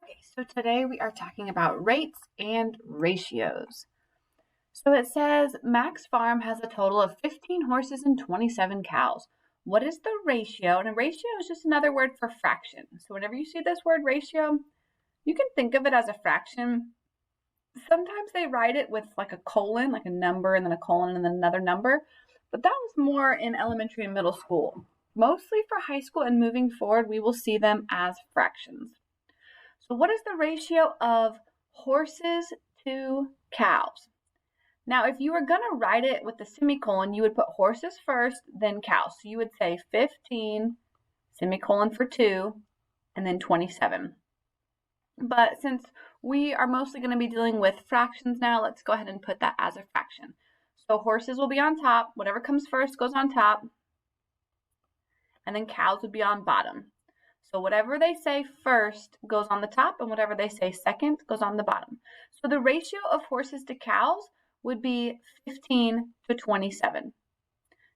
Okay, so today we are talking about rates and ratios. So it says Max Farm has a total of 15 horses and 27 cows. What is the ratio? And a ratio is just another word for fraction. So whenever you see this word ratio, you can think of it as a fraction. Sometimes they write it with like a colon, like a number and then a colon and then another number, but that was more in elementary and middle school. Mostly for high school and moving forward, we will see them as fractions. So what is the ratio of horses to cows? Now, if you were going to write it with the semicolon, you would put horses first, then cows. So you would say 15, semicolon for 2, and then 27. But since we are mostly going to be dealing with fractions now, let's go ahead and put that as a fraction. So horses will be on top. Whatever comes first goes on top. And then cows would be on bottom. So whatever they say first goes on the top, and whatever they say second goes on the bottom. So the ratio of horses to cows would be 15 to 27,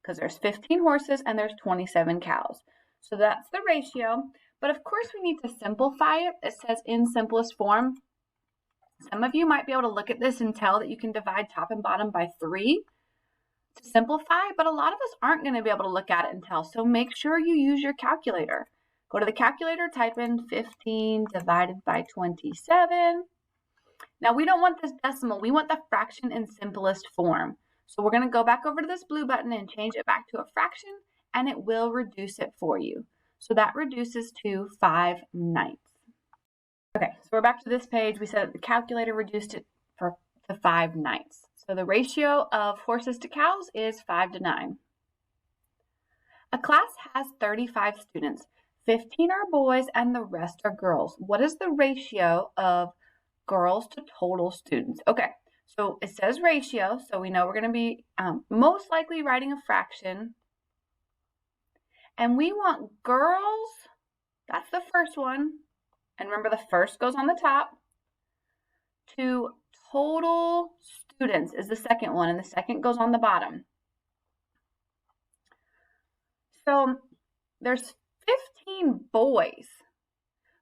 because there's 15 horses and there's 27 cows. So that's the ratio. But of course we need to simplify it. It says in simplest form. Some of you might be able to look at this and tell that you can divide top and bottom by 3 to simplify, but a lot of us aren't going to be able to look at it and tell. So make sure you use your calculator. Go to the calculator, type in 15 divided by 27. Now we don't want this decimal, we want the fraction in simplest form. So we're going to go back over to this blue button and change it back to a fraction, and it will reduce it for you. So that reduces to 5/9. Okay, so we're back to this page. We said that the calculator reduced it to 5/9. So the ratio of horses to cows is 5 to 9. A class has 35 students. 15 are boys and the rest are girls. What is the ratio of girls to total students? Okay, so it says ratio, so we know we're going to be most likely writing a fraction. And we want girls, that's the first one, and remember the first goes on the top, to total students is the second one, and the second goes on the bottom. So there's 15 boys,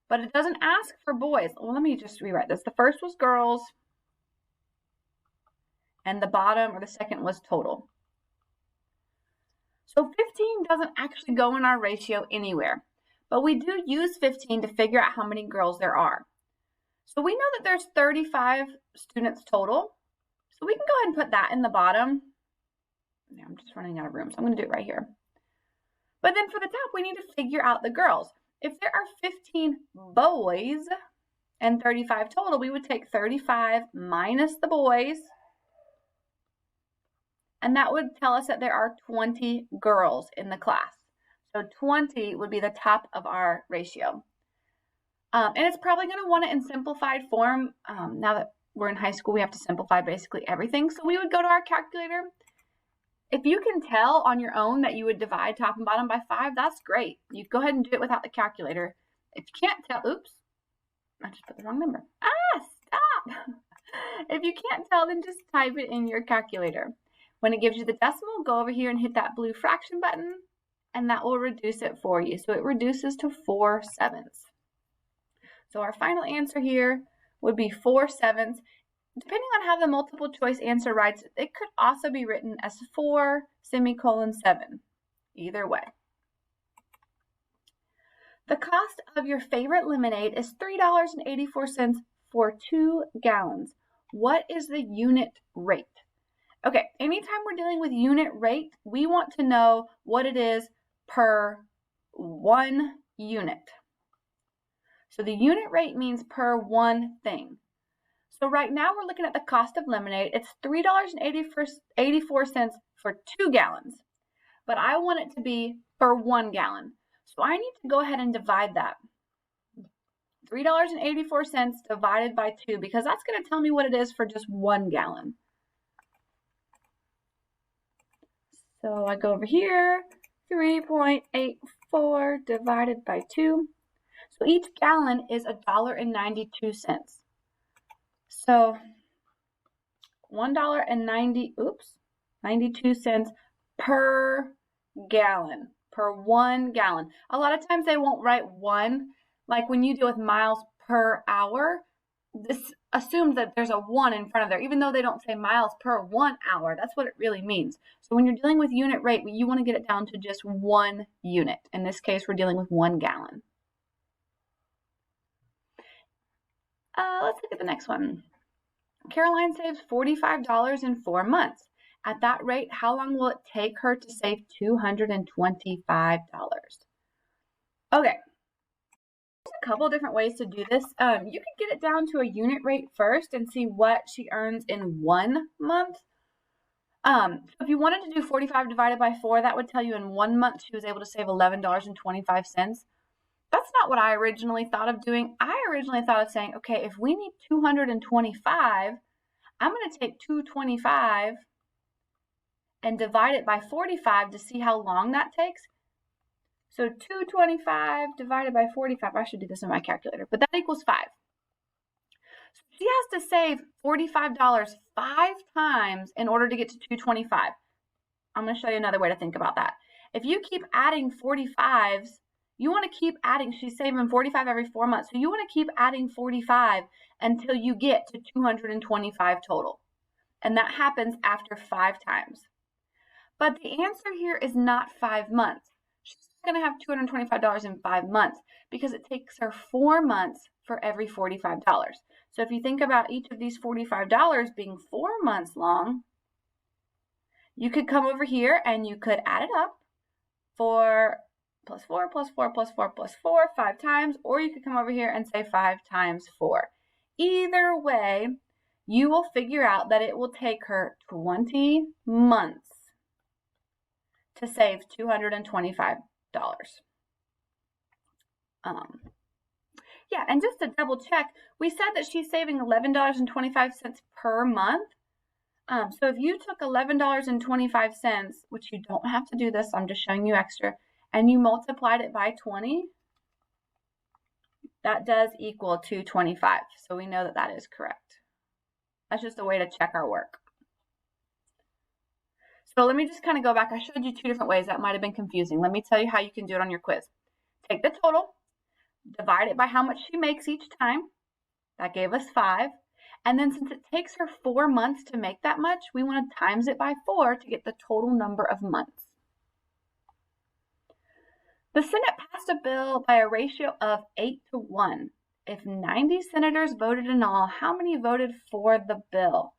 but it doesn't ask for boys. Well, let me just rewrite this. The first was girls, and the bottom or the second was total. So 15 doesn't actually go in our ratio anywhere, but we do use 15 to figure out how many girls there are. So we know that there's 35 students total, so we can go ahead and put that in the bottom. Yeah, I'm just running out of room, so I'm going to do it right here. But then for the top, we need to figure out the girls. If there are 15 boys and 35 total, we would take 35 minus the boys, and that would tell us that there are 20 girls in the class. So 20 would be the top of our ratio. And it's probably going to want it in simplified form. Now that we're in high school, we have to simplify basically everything. So we would go to our calculator. If you can tell on your own that you would divide top and bottom by 5, that's great. You go ahead and do it without the calculator. If you can't tell, oops, I just put the wrong number. Stop. If you can't tell, then just type it in your calculator. When it gives you the decimal, go over here and hit that blue fraction button, and that will reduce it for you. So it reduces to 4/7. So our final answer here would be 4/7. Depending on how the multiple choice answer writes, it could also be written as 4:7. Either way. The cost of your favorite lemonade is $3.84 for 2 gallons. What is the unit rate? Okay, anytime we're dealing with unit rate, we want to know what it is per 1 unit. So the unit rate means per one thing. So right now we're looking at the cost of lemonade. It's $3.84 for 2 gallons, but I want it to be for 1 gallon. So I need to go ahead and divide that. $3.84 divided by 2, because that's going to tell me what it is for just 1 gallon. So I go over here, 3.84 divided by 2. So each gallon is $1.92. So $1.92 per gallon, per 1 gallon. A lot of times they won't write 1, like when you deal with miles per hour, this assumes that there's a 1 in front of there, even though they don't say miles per 1 hour. That's what it really means. So when you're dealing with unit rate, you want to get it down to just 1 unit. In this case, we're dealing with 1 gallon. Let's look at the next one. Caroline saves $45 in 4 months. At that rate, how long will it take her to save $225? Okay, there's a couple different ways to do this. You can get it down to a unit rate first and see what she earns in 1 month. If you wanted to do 45 divided by 4, that would tell you in 1 month she was able to save $11.25. That's not what I originally thought of doing. I originally thought of saying, okay, if we need 225, I'm going to take 225 and divide it by 45 to see how long that takes. So 225 divided by 45, I should do this in my calculator, but that equals 5. So she has to save $45 5 times in order to get to 225. I'm going to show you another way to think about that. If you keep adding 45s, you want to keep adding, she's saving 45 every 4 months, so you want to keep adding 45 until you get to 225 total. And that happens after 5 times. But the answer here is not 5 months. She's going to have $225 in 5 months because it takes her 4 months for every $45. So if you think about each of these $45 being 4 months long, you could come over here and you could add it up. 4 plus 4 plus 4 plus 4 plus 4, 5 times, or you could come over here and say 5 times 4. Either way, you will figure out that it will take her 20 months to save $225. Yeah, and just to double check, we said that she's saving $11.25 per month. So if you took $11.25, which you don't have to do this, I'm just showing you extra, and you multiplied it by 20, that does equal 225. So we know that that is correct. That's just a way to check our work. So let me just kind of go back. I showed you 2 different ways. That might have been confusing. Let me tell you how you can do it on your quiz. Take the total, divide it by how much she makes each time. That gave us 5. And then since it takes her 4 months to make that much, we want to times it by 4 to get the total number of months. The Senate passed a bill by a ratio of 8-to-1. If 90 senators voted in all, how many voted for the bill?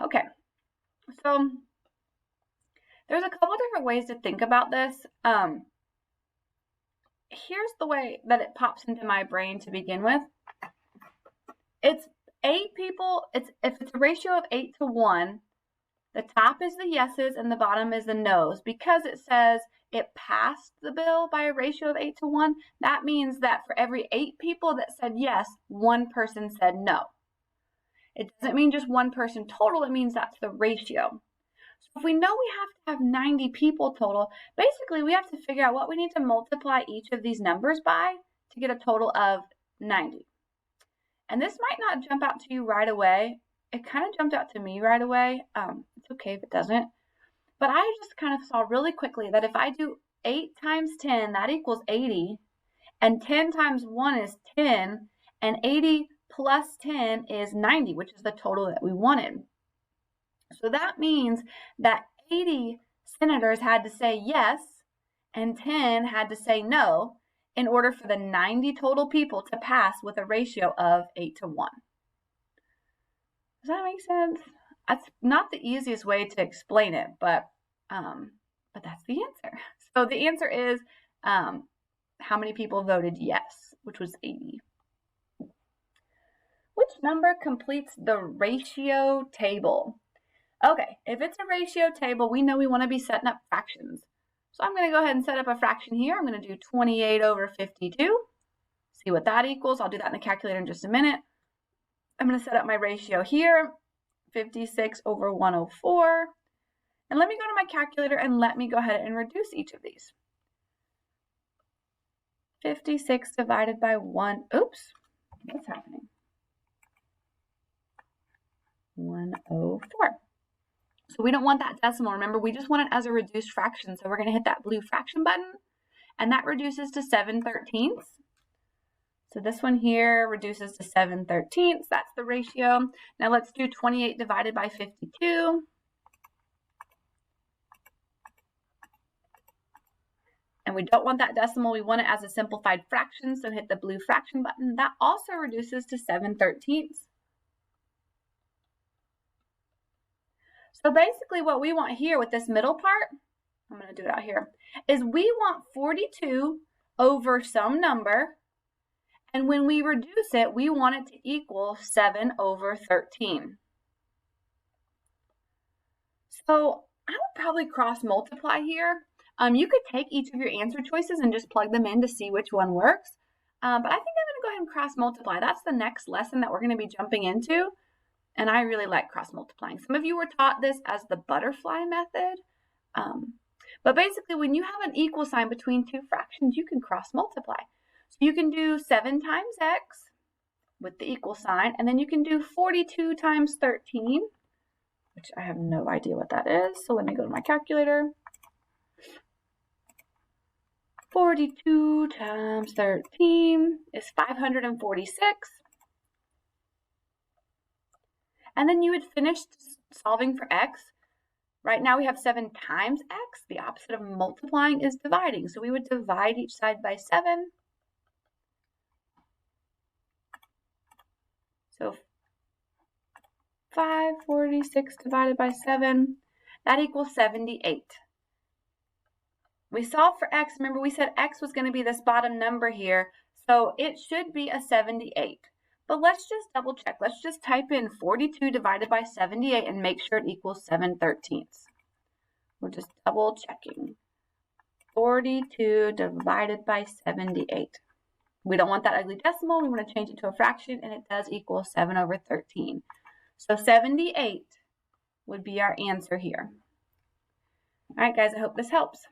Okay. So there's a couple different ways to think about this. Here's the way that it pops into my brain to begin with. It's 8 people. If it's a ratio of 8-to-1, the top is the yeses and the bottom is the noes. Because it says it passed the bill by a ratio of 8-to-1, that means that for every 8 people that said yes, 1 person said no. It doesn't mean just 1 person total. It means that's the ratio. So if we know we have to have 90 people total, basically we have to figure out what we need to multiply each of these numbers by to get a total of 90. And this might not jump out to you right away. It kind of jumped out to me right away. It's okay if it doesn't. But I just kind of saw really quickly that if I do 8 times 10, that equals 80. And 10 times 1 is 10. And 80 plus 10 is 90, which is the total that we wanted. So that means that 80 senators had to say yes and 10 had to say no in order for the 90 total people to pass with a ratio of 8-to-1. Does that make sense? That's not the easiest way to explain it, but that's the answer. So the answer is how many people voted yes, which was 80. Which number completes the ratio table? Okay, if it's a ratio table, we know we want to be setting up fractions. So I'm going to go ahead and set up a fraction here. I'm going to do 28 over 52. See what that equals. I'll do that in the calculator in just a minute. I'm going to set up my ratio here, 56 over 104. And let me go to my calculator and let me go ahead and reduce each of these. 56 divided by 1. Oops, what's happening? 104. So we don't want that decimal. Remember, we just want it as a reduced fraction. So we're going to hit that blue fraction button, and that reduces to 7/13. So this one here reduces to 7/13. That's the ratio. Now let's do 28 divided by 52. And we don't want that decimal. We want it as a simplified fraction. So hit the blue fraction button. That also reduces to 7/13. So basically what we want here with this middle part, I'm going to do it out here, is we want 42 over some number. And when we reduce it, we want it to equal 7/13. So I would probably cross multiply here. You could take each of your answer choices and just plug them in to see which one works. But I think I'm going to go ahead and cross multiply. That's the next lesson that we're going to be jumping into. And I really like cross multiplying. Some of you were taught this as the butterfly method. But basically, when you have an equal sign between two fractions, you can cross multiply. So you can do 7 times x with the equal sign, and then you can do 42 times 13, which I have no idea what that is. So let me go to my calculator. 42 times 13 is 546. And then you would finish solving for x. Right now we have 7 times x. The opposite of multiplying is dividing. So we would divide each side by 7. So 546 divided by 7, that equals 78. We solved for x. Remember, we said x was going to be this bottom number here, so it should be a 78. But let's just double check. Let's just type in 42 divided by 78 and make sure it equals 7/13. We're just double checking. 42 divided by 78. We don't want that ugly decimal. We want to change it to a fraction, and it does equal 7/13. So 78 would be our answer here. All right, guys, I hope this helps.